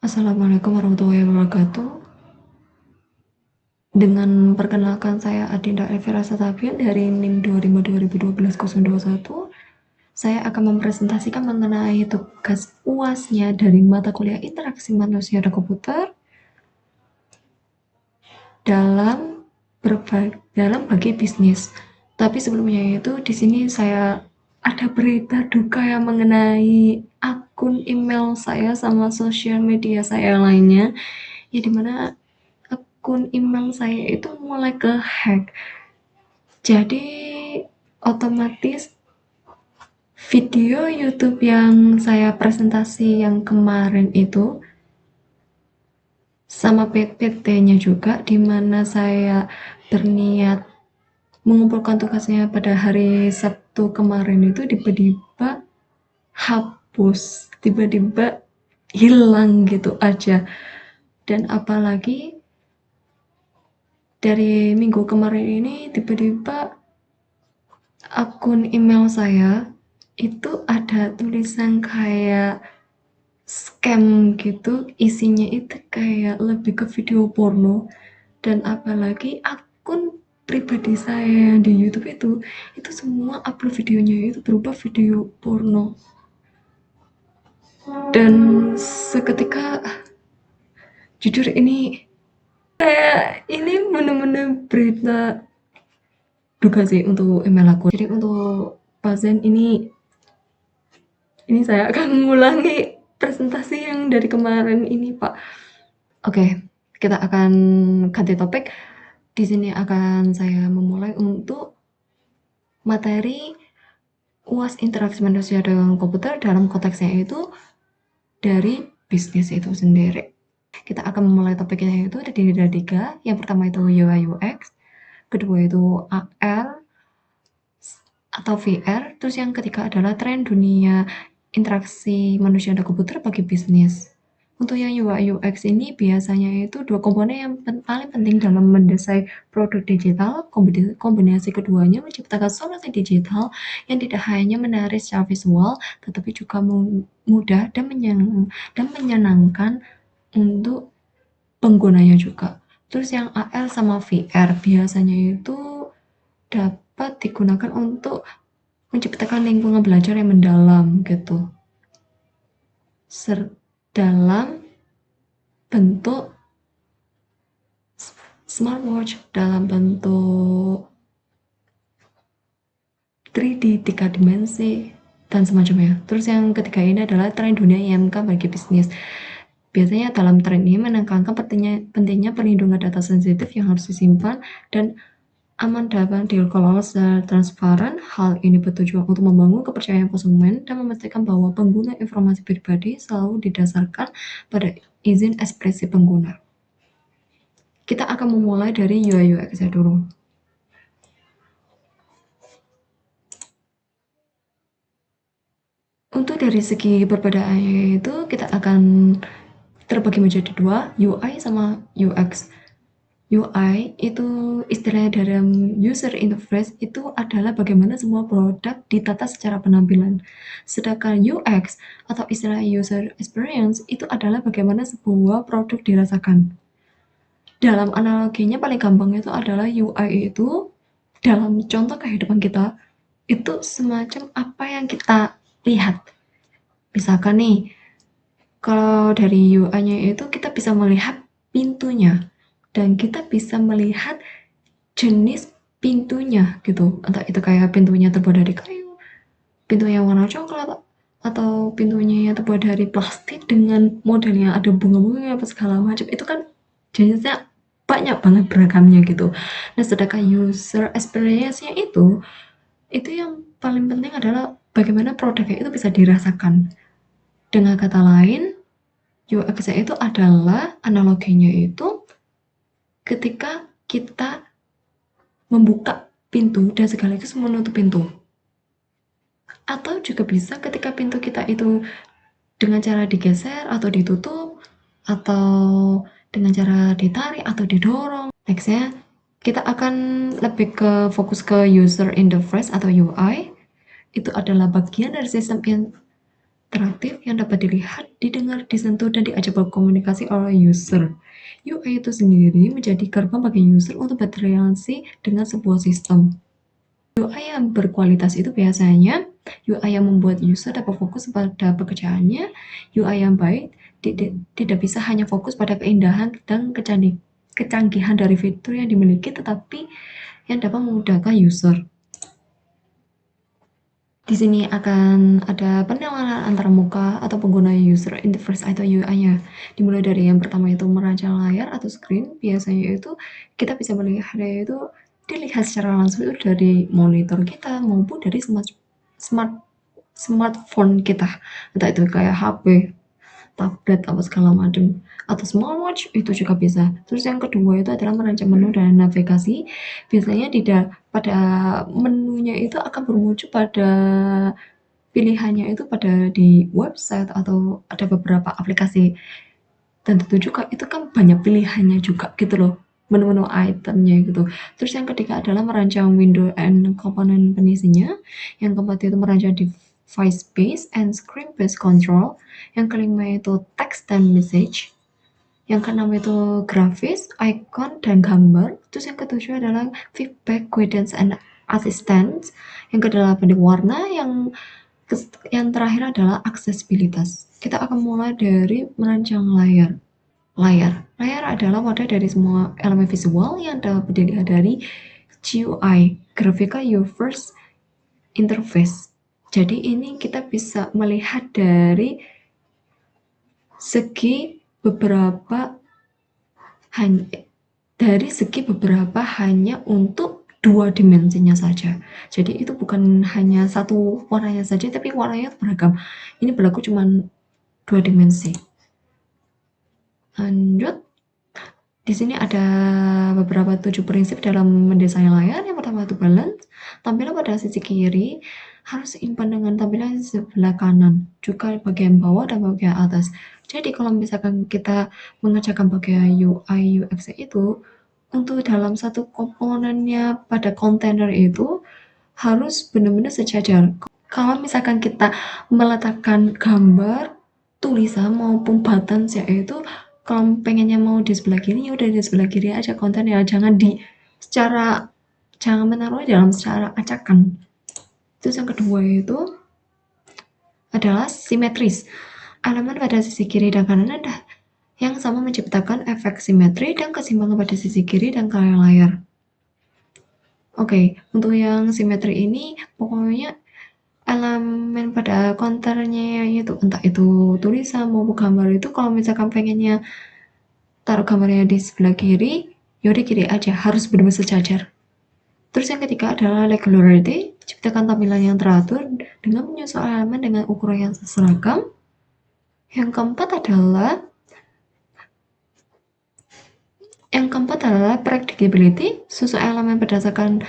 Assalamualaikum warahmatullahi wabarakatuh. Dengan perkenalkan saya Adinda Elvira Satabian dari NIM 2012-021, saya akan mempresentasikan mengenai tugas UASnya dari mata kuliah interaksi manusia dan komputer dalam bagi bisnis. Tapi sebelumnya itu di sini saya ada berita duka yang mengenai akun email saya sama sosial media saya lainnya, ya dimana akun email saya itu mulai ke-hack. Jadi otomatis video YouTube yang saya presentasi yang kemarin itu sama PPT-nya juga, di mana saya berniat mengumpulkan tugasnya pada hari Sabtu kemarin itu tiba-tiba hapus, tiba-tiba hilang gitu aja. Dan apalagi dari minggu kemarin ini tiba-tiba akun email saya itu ada tulisan kayak scam gitu, isinya itu kayak lebih ke video porno. Dan apalagi akun pribadi saya yang di YouTube itu semua upload videonya itu berupa video porno. Dan seketika jujur ini bener-bener berita duga sih untuk email aku. Jadi untuk pasien ini saya akan mengulangi presentasi yang dari kemarin ini, Pak. Oke, kita akan ganti topik. Di sini akan saya memulai untuk materi UAS interaksi manusia dengan komputer dalam konteksnya itu dari bisnis itu sendiri. Kita akan memulai topiknya itu terdiri dari 3. Yang pertama itu UI UX, kedua itu AR atau VR, terus yang ketiga adalah tren dunia interaksi manusia dan komputer bagi bisnis. Untuk yang UI UX ini biasanya itu 2 komponen yang paling penting dalam mendesain produk digital. Kombinasi keduanya menciptakan solusi digital yang tidak hanya menarik secara visual, tetapi juga mudah dan menyenangkan untuk penggunanya juga. Terus yang AR sama VR biasanya itu dapat digunakan untuk menciptakan lingkungan belajar yang mendalam gitu. Dalam bentuk smartwatch, dalam bentuk 3D, 3 dimensi, dan semacamnya. Terus yang ketiga ini adalah tren dunia IMK bagi bisnis. Biasanya dalam tren ini menekankan pentingnya perlindungan data sensitif yang harus disimpan dan aman dapat dikelola secara transparan. Hal ini bertujuan untuk membangun kepercayaan konsumen dan memastikan bahwa pengguna informasi pribadi selalu didasarkan pada izin ekspresi pengguna. Kita akan memulai dari UI UX dulu. Untuk dari segi perbedaannya itu kita akan terbagi menjadi 2, UI sama UX. UI itu istilahnya dalam user interface itu adalah bagaimana semua produk ditata secara penampilan. Sedangkan UX atau istilah user experience itu adalah bagaimana sebuah produk dirasakan. Dalam analoginya paling gampang itu adalah UI itu dalam contoh kehidupan kita itu semacam apa yang kita lihat. Misalkan nih, kalau dari UI-nya itu kita bisa melihat pintunya dan kita bisa melihat jenis pintunya gitu, entah itu kayak pintunya terbuat dari kayu, pintu yang warna coklat, atau pintunya yang terbuat dari plastik dengan model yang ada bunga-bunga apa segala macam. Itu kan jenisnya banyak banget beragamnya gitu. Nah sedangkan user experience-nya itu yang paling penting adalah bagaimana produknya itu bisa dirasakan. Dengan kata lain, UX itu adalah analoginya itu ketika kita membuka pintu dan sekaligus menutup pintu. Atau juga bisa ketika pintu kita itu dengan cara digeser atau ditutup, atau dengan cara ditarik atau didorong. Nextnya, kita akan lebih ke fokus ke user interface atau UI. Itu adalah bagian dari sistem interaktif yang dapat dilihat, didengar, disentuh, dan diajak berkomunikasi oleh user. UI itu sendiri menjadi gerbang bagi user untuk berinteraksi dengan sebuah sistem. UI yang berkualitas itu biasanya UI yang membuat user dapat fokus pada pekerjaannya. UI yang baik tidak bisa hanya fokus pada keindahan dan kecanggihan dari fitur yang dimiliki, tetapi yang dapat memudahkan user. Di sini akan ada penilaian antara muka atau pengguna user interface atau UI-nya. Dimulai dari yang pertama itu merancang layar atau screen. Biasanya itu kita bisa melihat itu dilihat secara langsung itu dari monitor kita maupun dari smartphone kita. Entah itu kayak HP, tablet apa segala macam, atau smartwatch itu juga bisa. Terus yang kedua itu adalah merancang menu dan navigasi. Biasanya pada menunya itu akan bermuncul pada pilihannya itu pada di website atau ada beberapa aplikasi, dan tentu juga itu kan banyak pilihannya juga gitu loh, menu-menu itemnya gitu. Terus yang ketiga adalah merancang window and komponen pengisinya. Yang keempat itu merancang device based and screen based control. Yang kelima itu text dan message. Yang keenam itu grafis, icon, dan gambar. Terus yang ketujuh adalah feedback, guidance, and assistance. Yang kedelapan itu warna. Yang terakhir adalah aksesibilitas. Kita akan mulai dari merancang layar. Layar adalah wadah dari semua elemen visual yang dapat dilihat dari GUI, Graphical User Interface. Jadi ini kita bisa melihat dari segi beberapa hanya untuk dua dimensinya saja. Jadi itu bukan hanya satu warnanya saja, tapi warnanya beragam. Ini berlaku cuma dua dimensi. Lanjut, di sini ada beberapa 7 prinsip dalam mendesain layar. Yang pertama itu balance. Tampilan pada sisi kiri harus seimbang dengan tampilan sebelah kanan, juga bagian bawah dan bagian atas. Jadi kalau misalkan kita mengerjakan bagian UI UX itu, untuk dalam satu komponennya pada kontainer itu harus benar-benar sejajar. Kalau misalkan kita meletakkan gambar, tulisan maupun buttons ya itu, kalau pengennya mau di sebelah kiri ya udah di sebelah kiri aja kontennya, jangan menaruh dalam secara acakan. Terus yang kedua itu adalah simetris. Elemen pada sisi kiri dan kanan ada yang sama menciptakan efek simetri dan keseimbangan pada sisi kiri dan kanan layar. Oke, untuk yang simetri ini pokoknya elemen pada konternya itu, entah itu tulisan maupun gambar itu, kalau misalkan pengennya taruh gambarnya di sebelah kiri, yaudah kiri aja, harus benar-benar sejajar. Terus yang ketiga adalah regularity, ciptakan tampilan yang teratur dengan menyusun elemen dengan ukuran yang seragam. Yang keempat adalah predictability, susun elemen berdasarkan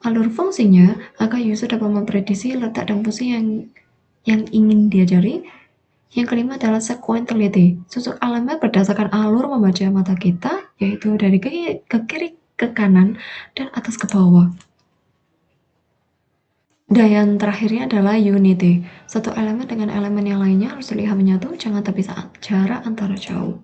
alur fungsinya agar user dapat memprediksi letak dan fungsi yang ingin diajari. Yang kelima adalah sequentiality, susun elemen berdasarkan alur membaca mata kita, yaitu dari ke kiri ke kanan dan atas ke bawah. Dan yang terakhirnya adalah unity, satu elemen dengan elemen yang lainnya harus terlihat menyatu, jangan terpisah jarak antara jauh.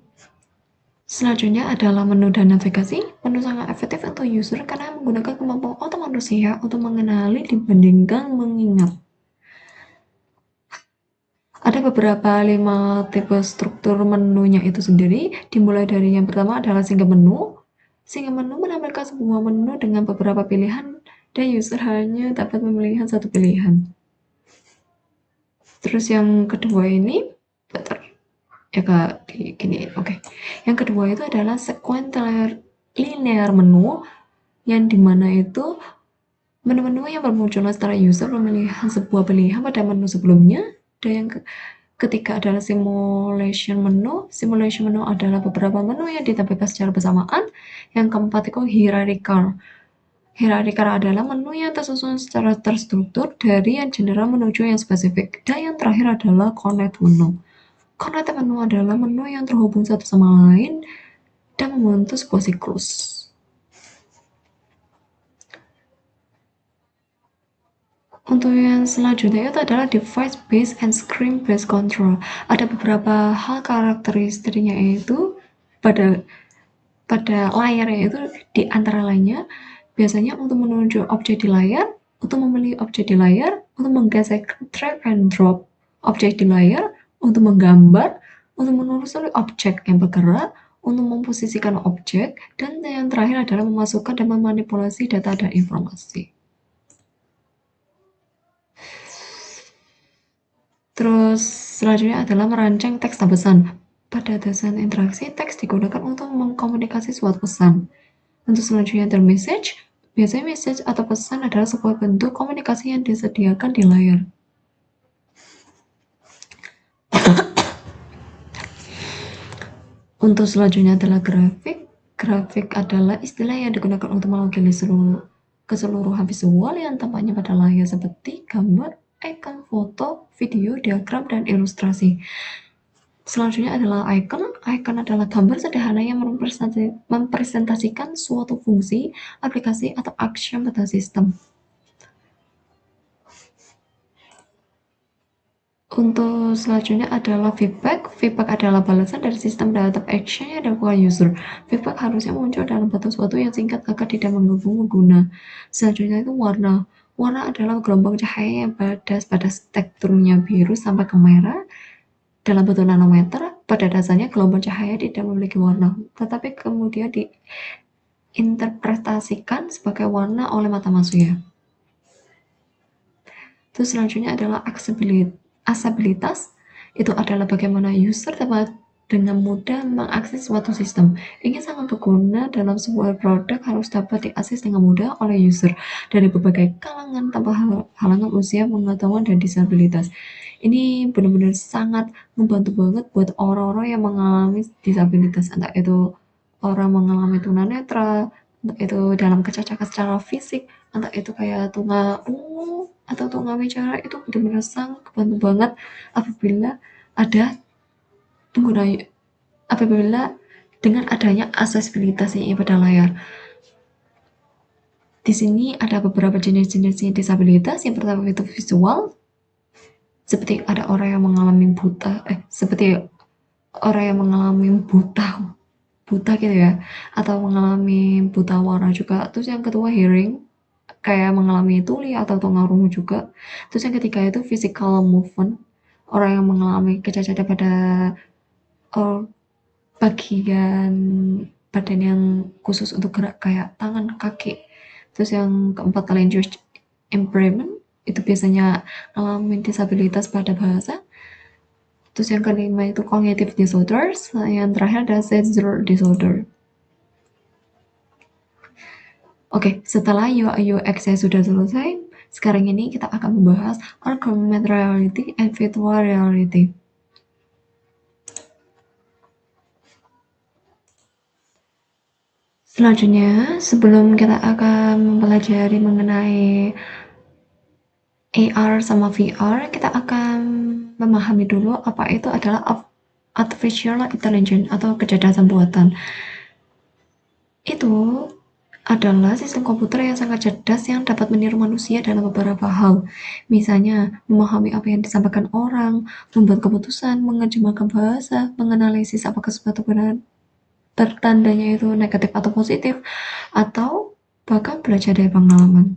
Selanjutnya adalah menu dan navigasi. Menu sangat efektif untuk user karena menggunakan kemampuan otak manusia untuk mengenali dibandingkan mengingat. Ada beberapa 5 tipe struktur menunya itu sendiri, dimulai dari yang pertama adalah single menu. Single menu menampilkan sebuah menu dengan beberapa pilihan dan user hanya dapat memilih satu pilihan. Terus yang kedua ini, ya kak, gini, oke. Yang kedua itu adalah sequential linear menu, yang dimana itu menu-menu yang bermunculan setelah user memilih sebuah pilihan pada menu sebelumnya. Dan yang ketiga adalah simulation menu. Simulation menu adalah beberapa menu yang ditampilkan secara bersamaan. Yang keempat itu hierarchical. Hierarchical adalah menu yang tersusun secara terstruktur dari yang general menuju yang spesifik. Dan yang terakhir adalah connect menu. Connect menu adalah menu yang terhubung satu sama lain dan membentuk sebuah siklus. Untuk yang selanjutnya itu adalah device based and screen based control. Ada beberapa hal karakteristiknya itu pada pada layarnya itu di antara lainnya biasanya untuk menunjuk objek di layar, untuk memilih objek di layar, untuk menggeser drag and drop objek di layar, untuk menggambar, untuk menelusuri objek yang bergerak, untuk memposisikan objek, dan yang terakhir adalah memasukkan dan memanipulasi data dan informasi. Terus selanjutnya adalah merancang teks dan pesan. Pada dasar interaksi, teks digunakan untuk mengkomunikasi suatu pesan. Untuk selanjutnya adalah message. Biasanya message atau pesan adalah sebuah bentuk komunikasi yang disediakan di layar. Untuk selanjutnya adalah grafik. Grafik adalah istilah yang digunakan untuk mewakili keseluruhan visual yang tampaknya pada layar seperti gambar, icon, foto, video, diagram, dan ilustrasi. Selanjutnya adalah icon. Icon adalah gambar sederhana yang mempresentasikan suatu fungsi, aplikasi, atau action pada sistem. Untuk selanjutnya adalah feedback. Feedback adalah balasan dari sistem terhadap action yang dilakukan user. Feedback harusnya muncul dalam bentuk sesuatu yang singkat agar tidak mengganggu pengguna. Selanjutnya itu warna. Warna adalah gelombang cahaya yang pada spektrumnya biru sampai ke merah dalam bentuk nanometer. Pada dasarnya gelombang cahaya tidak memiliki warna, tetapi kemudian diinterpretasikan sebagai warna oleh mata manusia. Terus selanjutnya adalah aksesibilitas. Itu adalah bagaimana user dapat dengan mudah mengakses suatu sistem. Ingin sangat berguna dalam sebuah produk harus dapat diakses dengan mudah oleh user dari berbagai kalangan tanpa halangan usia, pengetahuan, dan disabilitas. Ini benar-benar sangat membantu banget buat orang-orang yang mengalami disabilitas, entah itu orang mengalami tunanetra, entah itu dalam kecacatan secara fisik, entah itu kayak atau tunawicara, itu benar-benar sangat kebantu banget apabila ada pengguna apabila dengan adanya aksesibilitasnya pada layar. Di sini ada beberapa jenis-jenis disabilitas. Yang pertama itu visual, seperti ada orang yang mengalami seperti orang yang mengalami buta gitu ya, atau mengalami buta warna juga. Terus yang kedua hearing, kayak mengalami tuli atau tunarungu juga. Terus yang ketiga itu physical movement, orang yang mengalami kecacatan pada bagian badan yang khusus untuk gerak kayak tangan, kaki. Terus yang keempat language impairment, itu biasanya ngalamin disabilitas pada bahasa. Terus yang kelima itu cognitive disorders, yang terakhir ada seizure disorder. Oke, setelah UI UX saya sudah selesai, sekarang ini kita akan membahas augmented reality and virtual reality. Selanjutnya, sebelum kita akan mempelajari mengenai AR sama VR, kita akan memahami dulu apa itu adalah artificial intelligence atau kecerdasan buatan. Itu adalah sistem komputer yang sangat cerdas yang dapat meniru manusia dalam beberapa hal. Misalnya, memahami apa yang disampaikan orang, membuat keputusan, menerjemahkan bahasa, menganalisis apakah suatu benar bertandanya itu negatif atau positif, atau bahkan belajar dari pengalaman.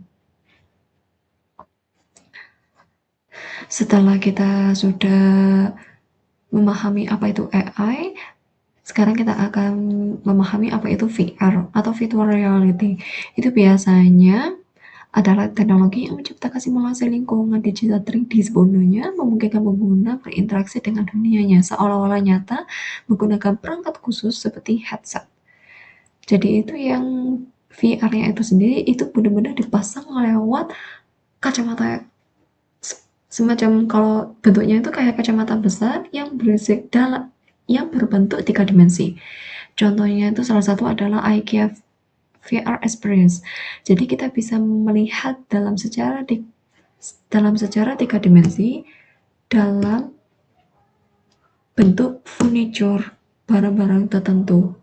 Setelah kita sudah memahami apa itu AI, sekarang kita akan memahami apa itu VR atau virtual reality. Itu biasanya adalah teknologi yang menciptakan simulasi lingkungan digital 3D sepenuhnya, memungkinkan pengguna berinteraksi dengan dunianya seolah-olah nyata menggunakan perangkat khusus seperti headset. Jadi itu yang VR-nya itu sendiri itu benar-benar dipasang lewat kacamata, semacam kalau bentuknya itu kayak kacamata besar yang berbentuk 3 dimensi. Contohnya itu salah satu adalah IKEA VR Experience. Jadi kita bisa melihat dalam secara 3 dimensi dalam bentuk furniture, barang-barang tertentu.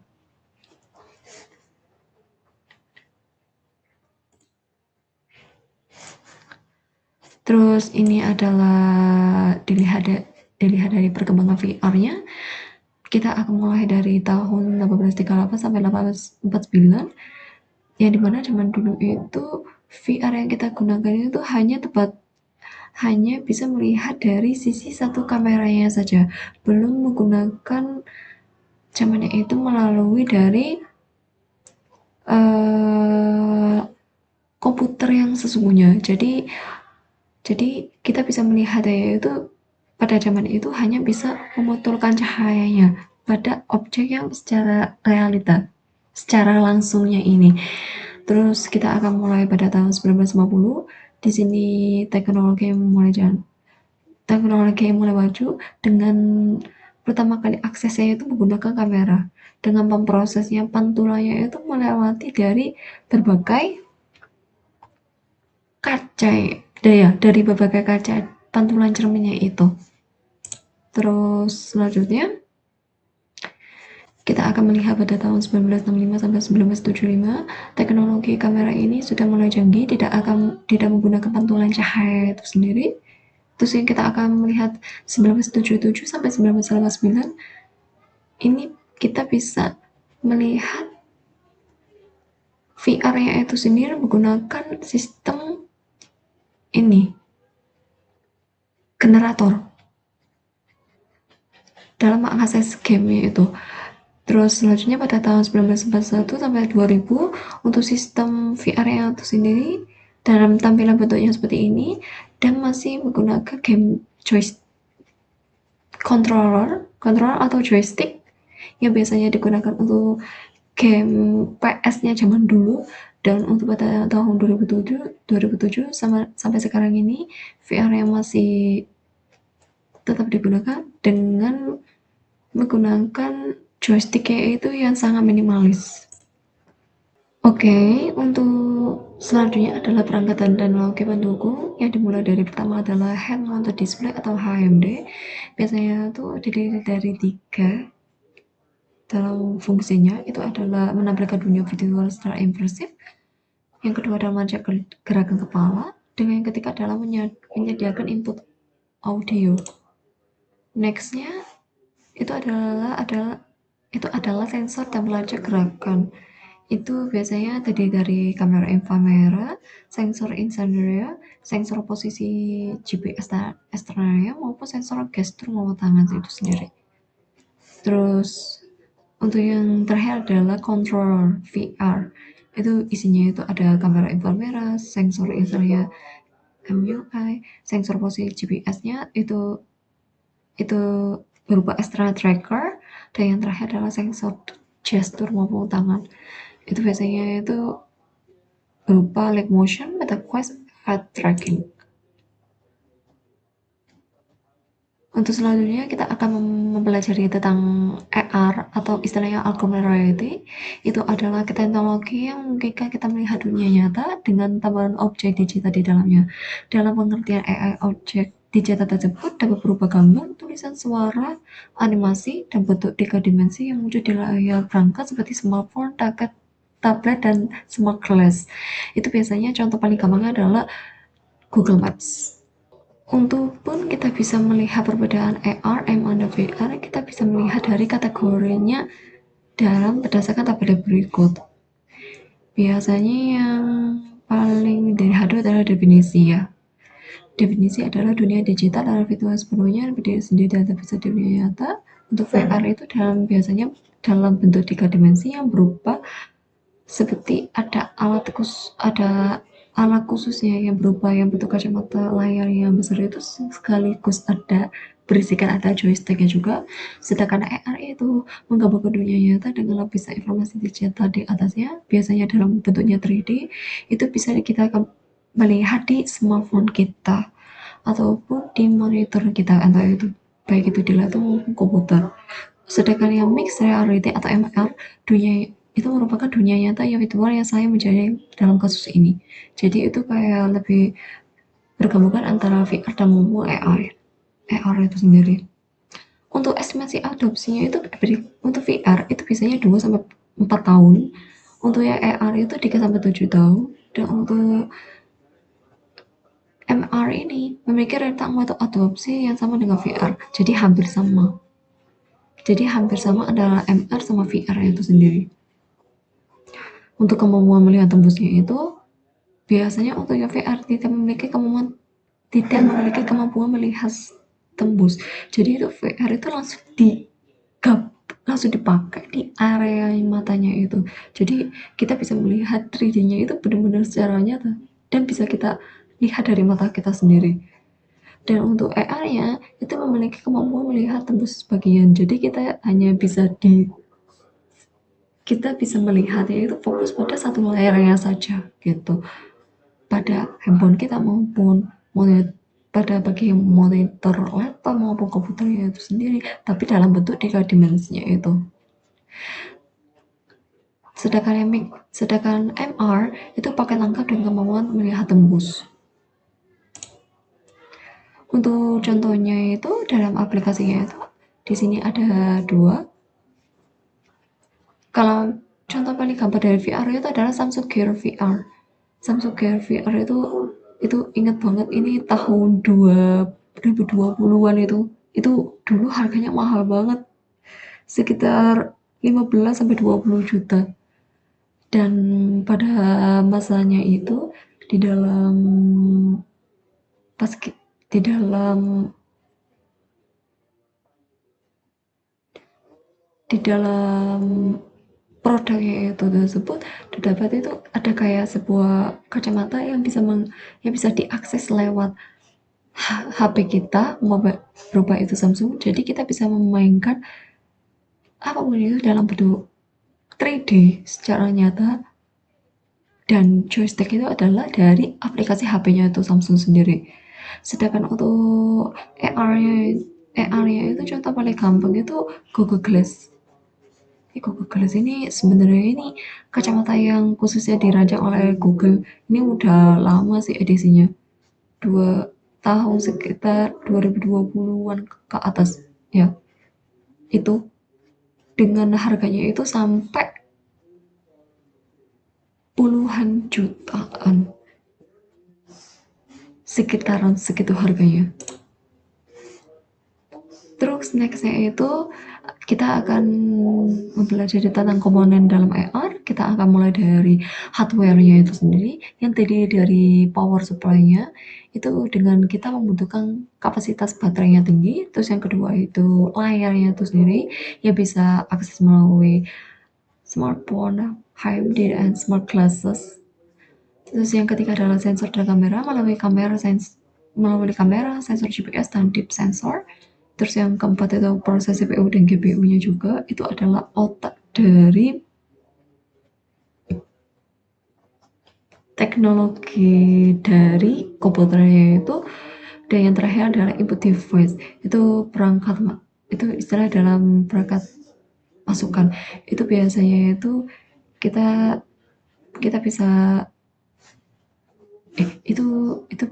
Terus ini adalah dilihat dari perkembangan VR-nya. Kita akan mulai dari tahun 1838 sampai 1849, yang dimana zaman dulu itu VR yang kita gunakan itu hanya bisa melihat dari sisi satu kameranya saja, belum menggunakan zamannya itu melalui dari uh, komputer yang sesungguhnya. Jadi kita bisa melihat itu pada zaman itu hanya bisa memantulkan cahayanya pada objek yang secara realita, secara langsungnya ini. Terus kita akan mulai pada tahun 1950. Di sini teknologi mulai maju dengan pertama kali aksesnya itu menggunakan kamera. Dengan memprosesnya pantulannya itu melewati dari berbagai kaca, dari berbagai kaca pantulan cerminnya itu. Terus selanjutnya kita akan melihat pada tahun 1965 sampai 1975, teknologi kamera ini sudah mulai canggih, tidak menggunakan pantulan cahaya itu sendiri. Terus yang kita akan melihat 1977 sampai 1989, ini kita bisa melihat VR-nya itu sendiri menggunakan sistem ini, generator dalam mengakses game itu. Terus selanjutnya pada tahun 1941 sampai 2000, untuk sistem VR-nya itu sendiri dalam tampilan bentuknya seperti ini dan masih menggunakan game joystick, controller atau joystick yang biasanya digunakan untuk game PS-nya zaman dulu. Dan untuk pada tahun 2007 sampai sekarang ini, VR yang masih tetap digunakan dengan menggunakan joysticknya itu yang sangat minimalis. Oke, untuk selanjutnya adalah perangkat dan teknologi pendukung yang dimulai dari pertama adalah head mounted display atau HMD. Biasanya itu terdiri dari 3 dalam fungsinya, itu adalah menampilkan dunia visual secara immersif, yang kedua adalah mengajak gerakan kepala, dan yang ketiga adalah menyediakan input audio. Nextnya itu adalah sensor dan pelacak gerakan. Itu biasanya terdiri dari kamera inframerah, sensor infrared, sensor posisi GPS eksternalnya, maupun sensor gestur maupun tangan itu sendiri. Terus untuk yang terakhir adalah controller VR. Itu isinya itu ada kamera inframerah, sensor infrared MUI, sensor posisi GPS-nya itu berupa external tracker, dan yang terakhir adalah sensor gestur maupun tangan. Itu biasanya itu berupa leg motion, MetaQuest, head tracking. Untuk selanjutnya kita akan mempelajari tentang AR atau istilahnya augmented reality. Itu adalah teknologi yang memungkinkan kita melihat dunia nyata dengan tambahan objek digital di dalamnya. Dalam pengertian AI, objek digital tersebut dapat berupa gambar, tulisan, suara, animasi, dan bentuk 3 dimensi yang muncul di layar perangkat seperti smartphone, tablet, dan smart glass. Itu biasanya contoh paling gampang adalah Google Maps. Untuk pun kita bisa melihat perbedaan AR, MR, dan VR, kita bisa melihat dari kategorinya berdasarkan tabel berikut. Biasanya yang paling dilihat adalah definisi ya. Definisi adalah dunia digital adalah virtual sepenuhnya berdiri sendiri dan tak bisa dunia nyata. Untuk VR itu biasanya dalam bentuk 3 dimensi yang berupa seperti ada alat khususnya yang berupa yang bentuk kacamata layar yang besar itu, sekaligus ada joysticknya juga. Sedangkan AR itu menggabungkan dunia nyata dengan lapisan informasi digital di atasnya, biasanya dalam bentuknya 3D. Itu bisa kita melihat di smartphone kita ataupun di monitor kita, entah itu baik itu di laptop maupun komputer. Sedangkan yang mixed reality atau MR, itu merupakan dunia nyata yang virtual yang saya menjadi dalam kasus ini. Jadi itu kayak lebih bergabungan antara VR dan AR itu sendiri. Untuk estimasi adopsinya itu untuk VR itu biasanya 2 sampai 4 tahun. Untuk yang AR itu 3 sampai 7 tahun. Dan untuk MR ini memiliki rentang waktu adopsi yang sama dengan VR, jadi hampir sama. Jadi hampir sama adalah MR sama VR itu sendiri. Untuk kemampuan melihat tembusnya itu, biasanya untuk yang VR tidak memiliki kemampuan melihat tembus. Jadi itu VR itu langsung dipakai di area matanya itu. Jadi kita bisa melihat 3D-nya itu benar-benar secara nyata dan bisa kita lihat dari mata kita sendiri. Dan untuk AR-nya itu memiliki kemampuan melihat tembus sebagian. Jadi kita bisa melihatnya itu fokus pada satu layarnya saja gitu. Pada handphone kita maupun pada bagian monitor laptop maupun komputernya itu sendiri, tapi dalam bentuk 3 dimensinya itu. Sedangkan MR itu pakai lengkap dengan kemampuan melihat tembus. Untuk contohnya itu dalam aplikasinya itu di sini ada 2. Kalau contoh paling gampang dari VR itu adalah Samsung Gear VR. Samsung Gear VR itu ingat banget, ini tahun 2020-an itu. Itu dulu harganya mahal banget, sekitar 15 sampai 20 juta. Dan pada masanya itu di dalam pas di dalam di dalam produknya itu tersebut terdapat itu ada kayak sebuah kacamata yang bisa diakses lewat HP kita, berubah itu Samsung. Jadi kita bisa memainkan apapun itu dalam bentuk 3D secara nyata, dan joystick itu adalah dari aplikasi HP-nya itu Samsung sendiri. Sedangkan untuk AR-nya itu contoh paling gampang itu Google Glass. Google Glass ini sebenarnya ini kacamata yang khususnya dirancang oleh Google. Ini udah lama sih edisinya. 2 tahun, sekitar 2020-an ke atas ya. Itu dengan harganya itu sampai puluhan jutaan. Sekitaran segitu harganya. Terus nextnya itu kita akan mempelajari tentang komponen dalam AR. Kita akan mulai dari hardware-nya itu sendiri, yang terdiri dari power supply-nya itu dengan kita membutuhkan kapasitas baterainya tinggi. Terus yang kedua itu layarnya itu sendiri yang bisa akses melalui smartphone, HMD, dan smart glasses. Terus yang ketiga adalah sensor dan kamera melalui kamera, sensor GPS, dan deep sensor. Terus yang keempat itu proses CPU dan GPU-nya juga, itu adalah otak dari teknologi dari komputernya itu. Dan yang terakhir adalah input device, itu perangkat, itu istilah dalam perangkat masukan. Itu biasanya itu kita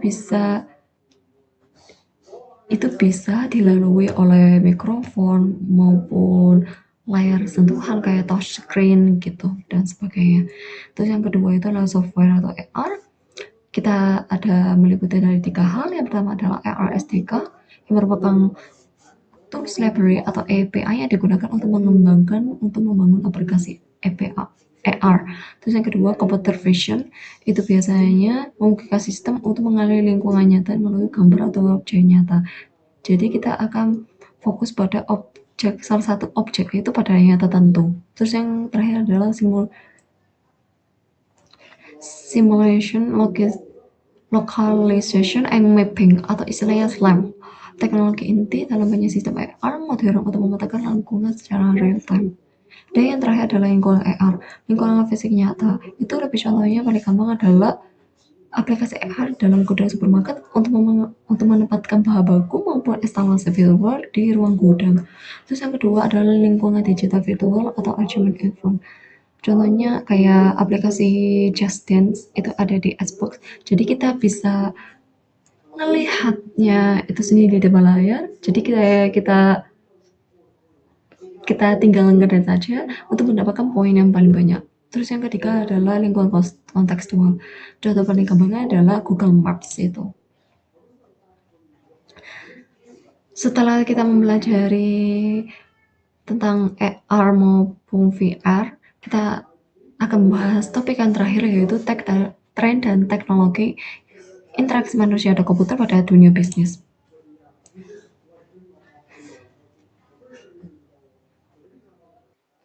bisa itu bisa dilalui oleh mikrofon maupun layar sentuhan kayak touchscreen gitu dan sebagainya. Terus yang kedua itu adalah software atau AR. Kita ada meliputi dari 3 hal. Yang pertama adalah AR SDK, yang merupakan tools library atau API yang digunakan untuk membangun aplikasi AR. Terus yang kedua, computer vision, itu biasanya membuka sistem untuk mengalami lingkungan nyata melalui gambar atau objek nyata. Jadi kita akan fokus pada salah satu objek itu pada yang tertentu. Terus yang terakhir adalah simulation, localization, and mapping, atau istilahnya SLAM. Teknologi inti dalam banyak sistem AR modern untuk memetakan lingkungan secara real time. Dan yang terakhir adalah lingkungan AR, lingkungan fisik nyata. Itu lebih contohnya paling gampang adalah aplikasi AR dalam gudang supermarket untuk menempatkan bahan baku maupun instalasi virtual di ruang gudang. Terus yang kedua adalah lingkungan digital virtual atau augmented environment. Contohnya kayak aplikasi Just Dance itu ada di Xbox. Jadi kita bisa melihatnya itu sendiri di depan layar. Jadi kita tinggal ngedance saja untuk mendapatkan poin yang paling banyak. Terus yang ketiga adalah lingkungan kontekstual. Contoh paling gampangnya adalah Google Maps itu. Setelah kita mempelajari tentang AR maupun VR, kita akan membahas topik yang terakhir, yaitu tren dan teknologi interaksi manusia dan komputer pada dunia bisnis.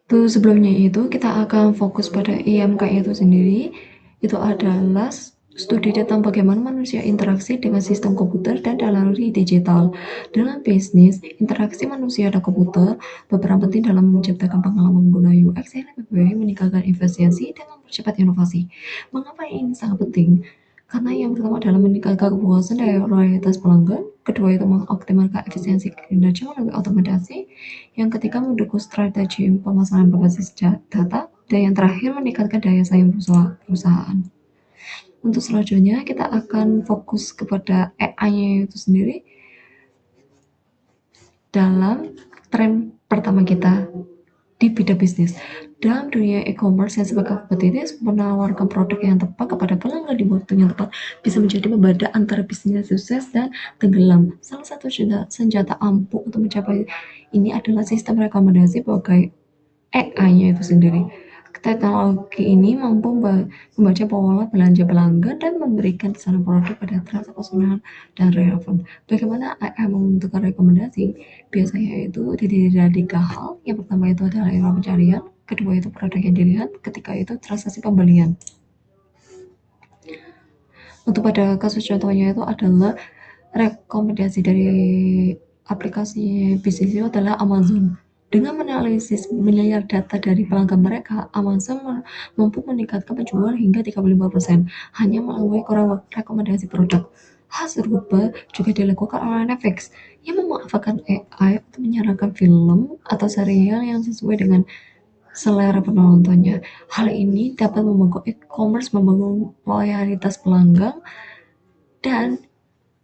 Sebelumnya itu kita akan fokus pada IMK itu sendiri. Itu adalah studi tentang bagaimana manusia interaksi dengan sistem komputer dan teknologi digital. Dalam bisnis, interaksi manusia dan komputer berperan penting dalam menciptakan pengalaman pengguna UX yang lebih baik, meningkatkan efisiensi, dan mempercepat inovasi. Mengapa ini sangat penting? Karena yang pertama adalah meningkatkan kepuasan dan loyalitas pelanggan, kedua itu mengoptimalkan efisiensi kinerja melalui otomatisasi, yang ketiga mendukung strategi pemasaran berbasis data, dan yang terakhir meningkatkan daya saing perusahaan. Untuk selanjutnya kita akan fokus kepada AI-nya itu sendiri dalam tren pertama kita di bidang bisnis. Dalam dunia e-commerce yang sebagai kompetitif, menawarkan produk yang tepat kepada pelanggan di waktu yang tepat bisa menjadi pembeda antara bisnis sukses dan tenggelam. Salah satu senjata ampuh untuk mencapai ini adalah sistem rekomendasi sebagai AI-nya itu sendiri. Teknologi ini mampu membaca pola belanja pelanggan dan memberikan saran produk pada terasa personal dan relevan. Bagaimana AI menentukan rekomendasi? Biasanya itu terdiri dari 3 hal. Yang pertama itu adalah era pencarian, kedua itu produk yang dilihat, ketiga itu transaksi pembelian. Untuk pada kasus contohnya itu adalah rekomendasi dari aplikasi bisnis itu adalah Amazon. Dengan menganalisis miliar data dari pelanggan mereka, Amazon mampu meningkatkan penjualan hingga 35% hanya melalui rekomendasi produk. Hal serupa juga dilakukan oleh Netflix yang memanfaatkan AI untuk menyarankan film atau serial yang sesuai dengan selera penontonnya. Hal ini dapat membantu e-commerce membangun loyalitas pelanggan dan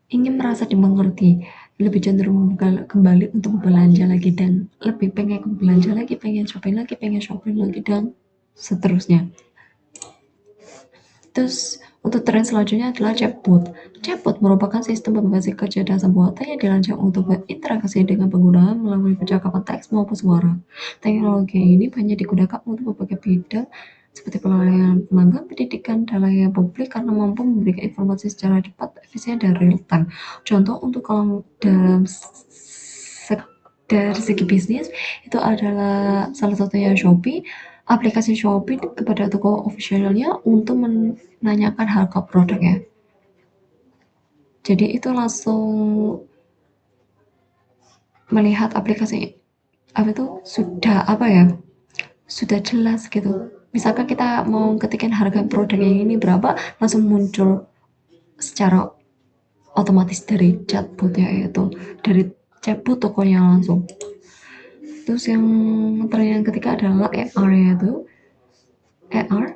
ingin merasa dimengerti, lebih cenderung kembali untuk belanja lagi, dan lebih pengen belanja lagi, pengen shopping lagi, dan seterusnya. Terus untuk tren selanjutnya adalah chatbot. Chatbot merupakan sistem berbasis kecerdasan buatan yang dirancang untuk berinteraksi dengan pengguna melalui percakapan teks maupun suara. Teknologi ini banyak digunakan untuk berbagai bidang seperti pelayanan pelanggan, pendidikan, dan layanan publik karena mampu memberikan informasi secara cepat, efisien, dan real time. Contoh untuk kalau dalam dari segi bisnis itu adalah salah satunya Shopee. Aplikasi Shopee kepada toko officialnya untuk menanyakan harga produknya. Jadi itu langsung melihat aplikasi apa itu sudah jelas gitu. Misalkan kita mau ketikin harga produk yang ini berapa, langsung muncul secara otomatis dari chatbotnya, yaitu dari chatbot tokonya langsung. Terus yang terakhir yang ketiga adalah AR, yaitu AR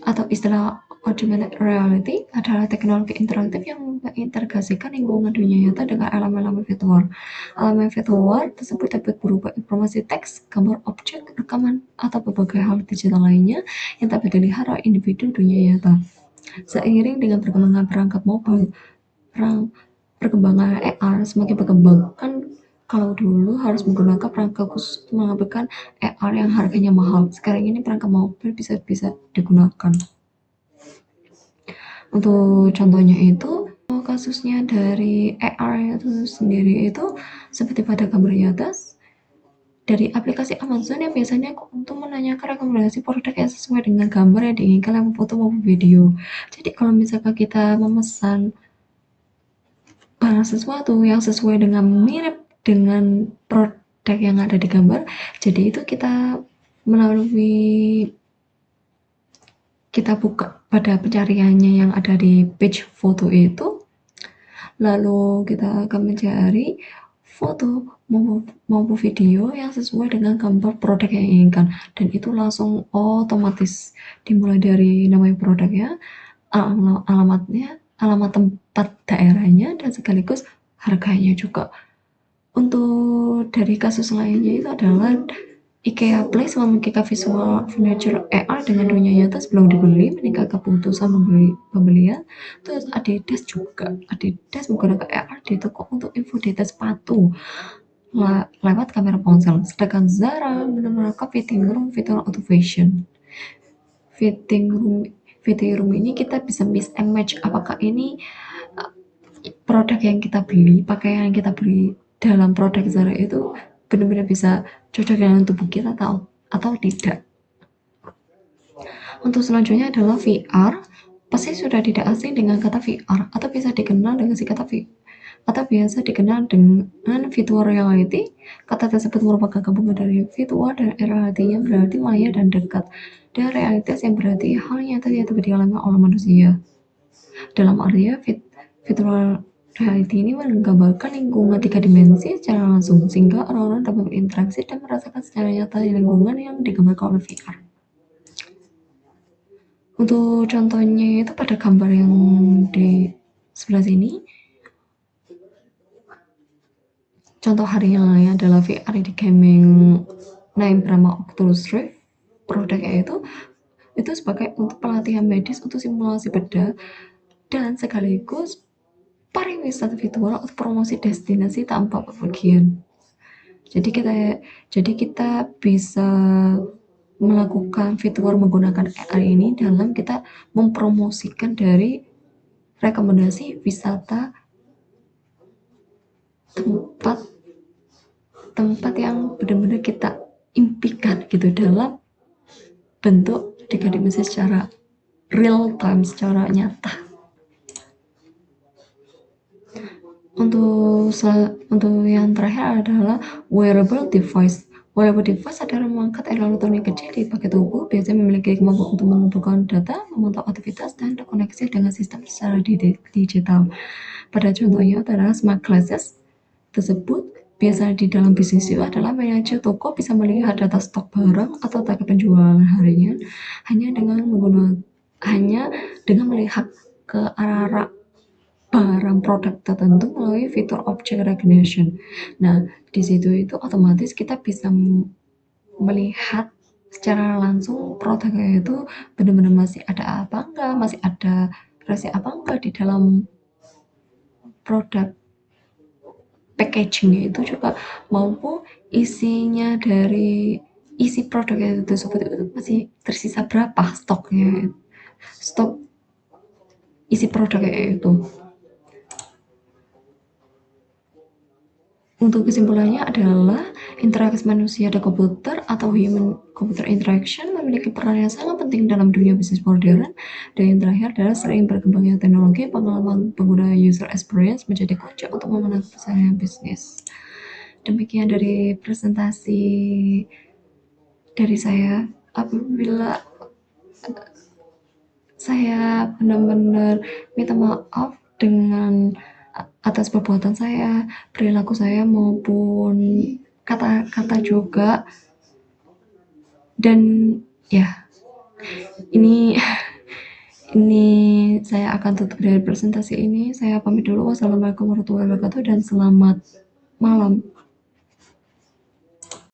atau istilah augmented reality adalah teknologi interaktif yang mengintegrasikan lingkungan dunia nyata dengan elemen-elemen virtual. Elemen virtual tersebut dapat berupa informasi teks, gambar, objek, rekaman, atau berbagai hal digital lainnya yang dapat dilihat oleh individu dunia nyata. Seiring dengan perkembangan perangkat mobile, perkembangan AR semakin berkembang. Kan kalau dulu harus menggunakan perangkat khusus untuk mengabarkan AR yang harganya mahal. Sekarang ini perangkat mobile bisa digunakan. Untuk contohnya itu, kasusnya dari AR itu sendiri itu seperti pada gambar atas, dari aplikasi Amazon yang biasanya untuk menanyakan rekomendasi produk yang sesuai dengan gambar yang diinginkan lewat foto maupun video. Jadi kalau misalkan kita memesan barang sesuatu yang sesuai dengan mirip dengan produk yang ada di gambar, jadi itu kita melalui kita buka pada pencariannya yang ada di page foto itu, lalu kita akan mencari foto maupun video yang sesuai dengan gambar produk yang diinginkan, dan itu langsung otomatis dimulai dari nama produknya, alamatnya, alamat tempat daerahnya, dan sekaligus harganya juga. Untuk dari kasus lainnya itu adalah IKEA Place memiliki visual furniture AR dengan dunia nyata sebelum dibeli, meningkatkan keputusan pembelian. Terus Adidas juga, Adidas menggunakan AR di toko untuk info detail sepatu lewat kamera ponsel. Sedangkan Zara menerapkan fitting room fitur automation. Fitting room fitting room ini kita bisa mix and match apakah ini produk yang kita beli, pakaian yang kita beli dalam produk Zara itu benar-benar bisa cocok dengan tubuh kita atau tidak. Untuk selanjutnya adalah VR. Pasti sudah tidak asing dengan kata VR atau bisa dikenal dengan si kata VR atau biasa dikenal dengan virtual reality. Kata tersebut merupakan gabungan dari virtual dan reality yang berarti maya dan dekat, dan realitas yang berarti hal nyata yang dapat dialami oleh manusia. Dalam artinya, virtual reality ini menggambarkan lingkungan tiga dimensi secara langsung, sehingga orang-orang dapat berinteraksi dan merasakan secara nyata di lingkungan yang digambarkan oleh VR. Untuk contohnya itu pada gambar yang di sebelah sini, contoh hari yang lain adalah VR di gaming Nine bernama Oculus Rift. Produknya itu sebagai untuk pelatihan medis untuk simulasi bedah dan sekaligus pariwisata virtual untuk promosi destinasi tanpa bepergian. Jadi kita bisa melakukan virtual menggunakan AI ini dalam kita mempromosikan dari rekomendasi wisata tempat yang benar-benar kita impikan gitu dalam bentuk tiga dimensi secara real time, secara nyata. Untuk yang terakhir adalah wearable device. Wearable device adalah mengangkat elektronik kecil di pakai tubuh, biasanya memiliki kemampuan untuk mengumpulkan data, memantau aktivitas, dan terkoneksi dengan sistem secara digital. Pada contohnya adalah smart glasses tersebut biasa di dalam bisnis itu adalah manajer toko bisa melihat data stok barang atau data penjualan harian hanya dengan melihat ke arah barang produk tertentu melalui fitur object recognition. Nah, di situ itu otomatis kita bisa melihat secara langsung produknya itu benar-benar masih ada apa enggak, masih ada resi apa enggak di dalam produk packagingnya itu juga, maupun isinya dari isi produk itu masih tersisa berapa stok isi produknya itu. Untuk kesimpulannya adalah interaksi manusia dan komputer atau human computer interaction memiliki peran yang sangat penting dalam dunia bisnis modern. Dan yang terakhir adalah sering berkembangnya teknologi, pengalaman pengguna user experience menjadi kunci untuk memenangkan persaingan bisnis. Demikian dari presentasi dari saya. Apabila saya benar-benar minta maaf dengan atas perbuatan saya, perilaku saya maupun kata-kata juga. Dan ya, ini ini saya akan tutup dari presentasi ini. Saya pamit dulu. Wassalamualaikum warahmatullahi wabarakatuh dan selamat malam.